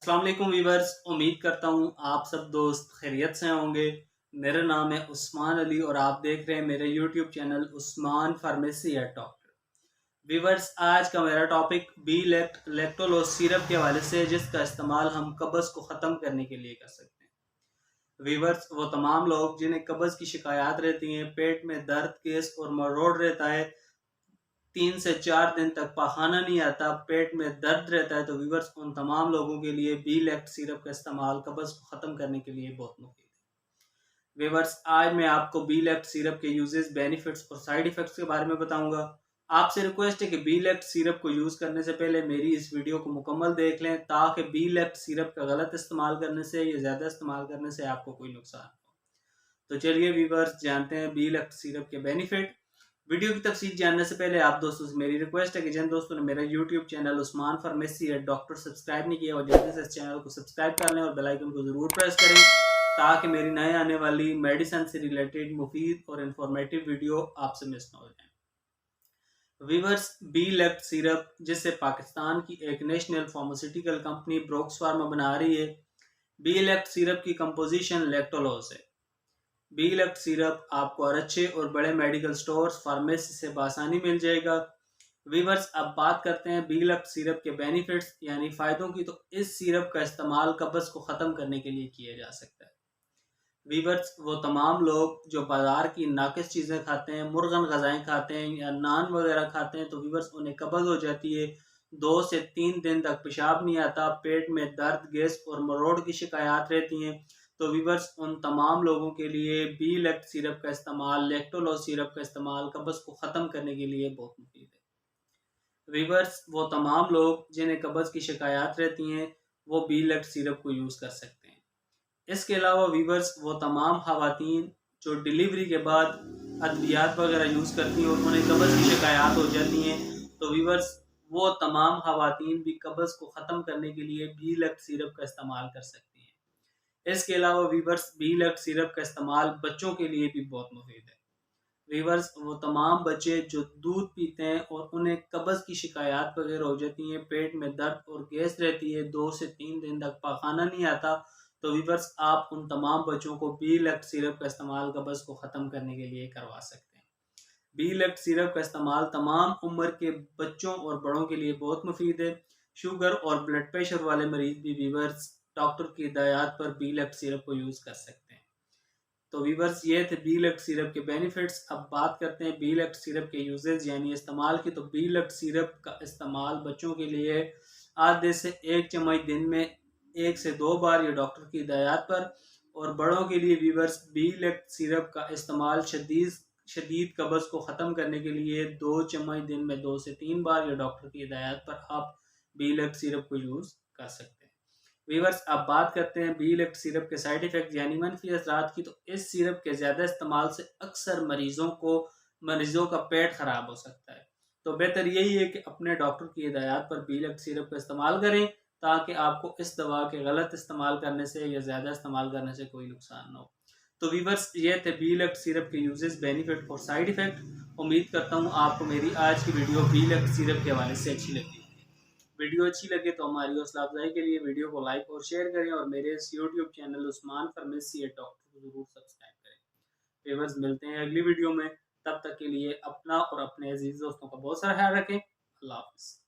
अस्सलाम वालेकुम वीवर्स, उम्मीद करता हूँ आप सब दोस्त खैरियत से होंगे। मेरा नाम है उस्मान अली और आप देख रहे हैं मेरे YouTube channel Usman pharmacy at doctor. Viewers, आज का मेरा टॉपिक बी लैक्टोलोज सिरप के हवाले से, जिसका इस्तेमाल हम कब्ज़ को ख़त्म करने के लिए कर सकते हैं। वीवर्स, वो तमाम लोग जिन्हें कब्ज़ की शिकायत रहती हैं, पेट में दर्द, गैस और मरोड़ रहता है, 3 से 4 दिन तक पखाना नहीं आता, पेट में दर्द रहता है, तो वीवर्स उन तमाम लोगों के लिए बी लेक्ट सिरप का इस्तेमाल कब्ज़ को ख़त्म करने के लिए बहुत मुफीद है। वीवर्स, आज मैं आपको बी लेक्ट सिरप के यूजेस, बेनिफिट्स और साइड इफ़ेक्ट्स के बारे में बताऊंगा। आपसे रिक्वेस्ट है कि बी लेक्ट सिरप को यूज़ करने से पहले मेरी इस वीडियो को मुकम्मल देख लें, ताकि बी लेक्ट सिरप का गलत इस्तेमाल करने से या ज़्यादा इस्तेमाल करने से आपको कोई नुकसान हो। तो चलिए वीवर्स, जानते हैं बी लेक्ट सिरप के बेनिफिट। वीडियो की तफसील जानने से पहले आप दोस्तों से मेरी रिक्वेस्ट है कि जिन दोस्तों ने मेरा YouTube channel Usman pharmacy at doctor subscribe नहीं किया, और जल्दी से इस चैनल को सब्सक्राइब कर लें और बेल आइकन को ज़रूर प्रेस करें, ताकि मेरी नए आने वाली मेडिसिन से रिलेटेड मुफीद और इंफॉर्मेटिव वीडियो आपसे मिस ना हो जाए। वीवर्स, बी लेक्ट सिरप, जिसे पाकिस्तान की एक नेशनल फार्मास्यूटिकल कंपनी ब्रोक्स फार्मा बना रही है, बी लेक्ट सिरप की कंपोजिशन लैक्टोलोज है। बी लेक्ट सिरप आपको और अच्छे और बड़े मेडिकल स्टोर्स, फार्मेसी से बआसानी मिल जाएगा। वीवर्स, अब बात करते हैं बी लेक्ट सिरप के बेनिफिट्स यानी फ़ायदों की। तो इस सिरप का इस्तेमाल कब्ज़ को ख़त्म करने के लिए किया जा सकता है। वीवर्स, वो तमाम लोग जो बाज़ार की नाकिस चीज़ें खाते हैं, मुर्गन ग़ज़ाएँ खाते हैं या नान वगैरह खाते हैं, तो वीवर्स उन्हें कब्ज़ हो जाती है, 2 से 3 दिन तक पेशाब नहीं आता, पेट में दर्द, गैस और मरोड़ की शिकायत रहती हैं। तो वीवर्स, उन तमाम लोगों के लिए बी लेक्ट सिरप का इस्तेमाल, लैक्टोलोज सिरप का इस्तेमाल कब्ज़ को ख़त्म करने के लिए बहुत मुफीद है। वीवर्स, वो तमाम लोग जिन्हें कब्ज़ की शिकायत रहती हैं, वो बी लेक्ट सिरप को यूज़ कर सकते हैं। इसके अलावा वीवर्स, वो तमाम ख़वातीन जो डिलीवरी के बाद अद्वियात वगैरह यूज़ करती हैं और उन्हें कब्ज़ की शिकायत हो जाती हैं, तो वीवर्स वो तमाम ख़वातीन भी कब्ज़ को ख़त्म करने के लिए बी लेक्ट सिरप का इस्तेमाल कर सकती हैं। इसके अलावा वीवर्स, बी लेक्ट सिरप का इस्तेमाल बच्चों के लिए भी बहुत मुफीद है। वीवर्स, वो तमाम बच्चे जो दूध पीते हैं और उन्हें कब्ज़ की शिकायत वगैरह हो जाती हैं, पेट में दर्द और गैस रहती है, 2 से 3 दिन तक पखाना नहीं आता, तो वीवर्स आप उन तमाम बच्चों को बी लेक्ट सिरप का इस्तेमाल कब्ज़ को ख़त्म करने के लिए करवा सकते हैं। बी लेक्ट सिरप का इस्तेमाल तमाम उम्र के बच्चों और बड़ों के लिए बहुत मुफीद है। शुगर और ब्लड प्रेशर वाले मरीज भी वीवर्स डॉक्टर की हिदायत पर बी लेक्ट सिरप को यूज़ कर सकते हैं। तो वीवर्स, ये थे बी लेक्ट सिरप के बेनिफिट्स। अब बात करते हैं बी लेक्ट सिरप के यूजेज यानी इस्तेमाल की। तो बी लेक्ट सिरप का इस्तेमाल बच्चों के लिए आधे से 1 चम्मच दिन में 1 से 2 बार, ये डॉक्टर की हिदायत पर। और बड़ों के लिए वीवर्स, बी लेक्ट सिरप का इस्तेमाल शदीद शदीद कब्ज़ को ख़त्म करने के लिए 2 चम्मच दिन में 2 से 3 बार, ये डॉक्टर की हिदायत पर आप बी लेक्ट सिरप को यूज़ कर सकते हैं। वीवर्स, अब बात करते हैं बी लेक्ट सिरप के साइड इफ़ेक्ट यानी मनफी असरात की। तो इस सिरप के ज़्यादा इस्तेमाल से अक्सर मरीज़ों का पेट ख़राब हो सकता है। तो बेहतर यही है कि अपने डॉक्टर की हिदायत पर बी लेक्ट सिरप का इस्तेमाल करें, ताकि आपको इस दवा के गलत इस्तेमाल करने से या ज़्यादा इस्तेमाल करने से कोई नुकसान ना हो। तो वीवर्स, ये थे बी लेक्ट सिरप के यूजेस, बेनिफिट और साइड इफ़ेक्ट। उम्मीद करता हूँ आपको मेरी आज की वीडियो बी लेक्ट सिरप के हवाले से अच्छी लगी। वीडियो अच्छी लगे तो हमारी हौसला अफजाई के लिए वीडियो को लाइक और शेयर करें, और मेरे इस YouTube channel Usman pharmacy at doctor को ज़रूर सब्सक्राइब करें। व्यूअर्स, मिलते हैं अगली वीडियो में। तब तक के लिए अपना और अपने अजीज दोस्तों का बहुत सारा ख्याल रखें। अल्लाह हाफ़िज़।